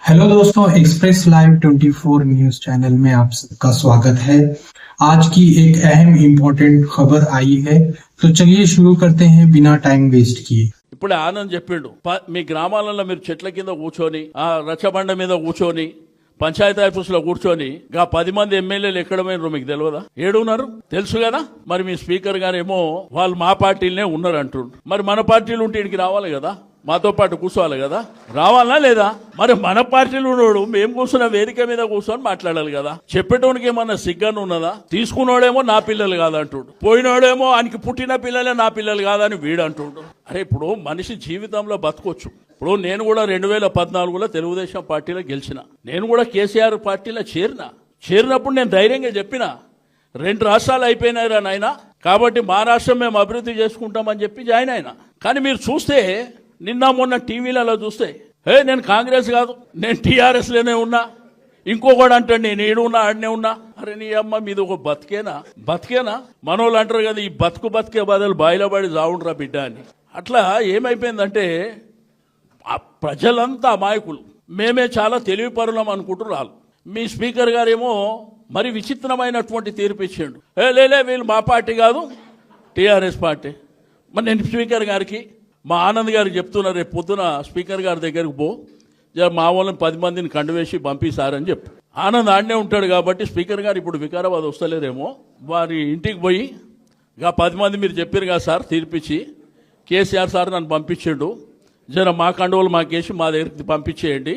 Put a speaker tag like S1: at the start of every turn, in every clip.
S1: Hello दोस्तों, express live 24 news channel में आप सबका स्वागत है। आज की एक अहम इम्पोर्टेंट खबर आई है, तो चलिए शुरू करते हैं बिना टाइम वेस्ट किए।
S2: ఇప్పుడే ఆనంద్ చెప్పిండు మీ గ్రామాలలో మీరు చెట్ల కింద కూర్చొని ఆ రచ్చబండ మీద కూర్చొని పంచాయతీ ఆఫీస్ లో కూర్చొని గా 10 మంది ఎమ్మెల్యేలు ఎక్కడ పోయినరు మీకు తెలియదా? ఏడున్నారు తెలుసు కదా. మరి మీ స్పీకర్ గారేమో వాళ్ళు మా పార్టీలనే ఉన్నారు అంటుండ్రు. మరి మన పార్టీలు ఉంటే ఇక్కడికి రావాలి కదా, మాతో పాటు కూర్చోవాలి కదా, రావాలా లేదా? మరి మన పార్టీలు ఉన్నాడు మేము కూర్చున్న వేదిక మీద కూర్చొని మాట్లాడాలి కదా. చెప్పేటోనికి ఏమన్నా సిగ్గాను ఉన్నదా? తీసుకున్నాడేమో నా పిల్లలు కాదంటుడు, పోయినాడేమో ఆయనకి పుట్టిన పిల్లలే నా పిల్లలు కాదని వీడు అంటుండు. అరే ఇప్పుడు మనిషి జీవితంలో బతకొచ్చు. ఇప్పుడు నేను కూడా 2014లో తెలుగుదేశం పార్టీలో గెలిచిన, నేను కూడా కేసీఆర్ పార్టీలో చేరినప్పుడు నేను ధైర్యంగా చెప్పిన 2 రాష్ట్రాలు అయిపోయినాయిరా నాయన, కాబట్టి మా రాష్ట్రం మేము అభివృద్ధి చేసుకుంటామని చెప్పి జాయిన్ అయినా. కానీ మీరు చూస్తే నిన్న మొన్న టీవీలలో చూస్తే నేను కాంగ్రెస్ కాదు, నేను టీఆర్ఎస్లోనే ఉన్నా, ఇంకొకడు అంటాడు నేను ఏడున్నా ఆడనే ఉన్నా. అరే నీ అమ్మ మీద ఒక బతికేనా మనోళ్ళు అంటారు కదా, ఈ బతికే బదులు బాయిలో పడి జావుండ్రా బిడ్డ అని. అట్లా ఏమైపోయిందంటే ప్రజలంతా అమాయకులు, మేమే చాలా తెలివిపరులం అనుకుంటున్నారు. మీ స్పీకర్ గారేమో మరి విచిత్రమైనటువంటి తీర్పు ఇచ్చిండు. లేలే వీళ్ళు మా పార్టీ కాదు టీఆర్ఎస్ పార్టీ. మరి నేను స్పీకర్ గారికి మా ఆనంద్ గారికి చెప్తున్నా, రేపు పొద్దున స్పీకర్ గారి దగ్గరికి పో, మా వాళ్ళని 10 మందిని కండువేసి పంపిస్తారని చెప్పు. ఆనంద్ ఆడనే ఉంటాడు కాబట్టి స్పీకర్ గారు ఇప్పుడు వికారాబాద్ వస్తలేరేమో, వారి ఇంటికి పోయి ఇక 10 మంది మీరు చెప్పారు కదా సార్ తీర్పిచ్చి, కేసీఆర్ సార్ నన్ను పంపించాడు, జర మా కండువలు మాకేసి మా దగ్గరికి పంపించేయండి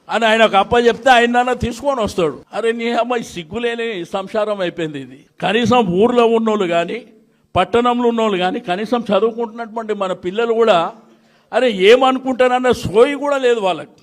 S2: అని ఆయన ఒక అప్ప చెప్తే ఆయన తీసుకొని వస్తాడు. అరే నీ అమ్మ సిగ్గులేని సంసారం అయిపోయింది ఇది. కనీసం ఊర్లో ఉన్నోళ్ళు కానీ పట్టణంలో ఉన్నోళ్ళు కానీ కనీసం చదువుకుంటున్నటువంటి మన పిల్లలు కూడా అరే ఏమనుకుంటారన్న సోయి కూడా లేదు వాళ్ళకి.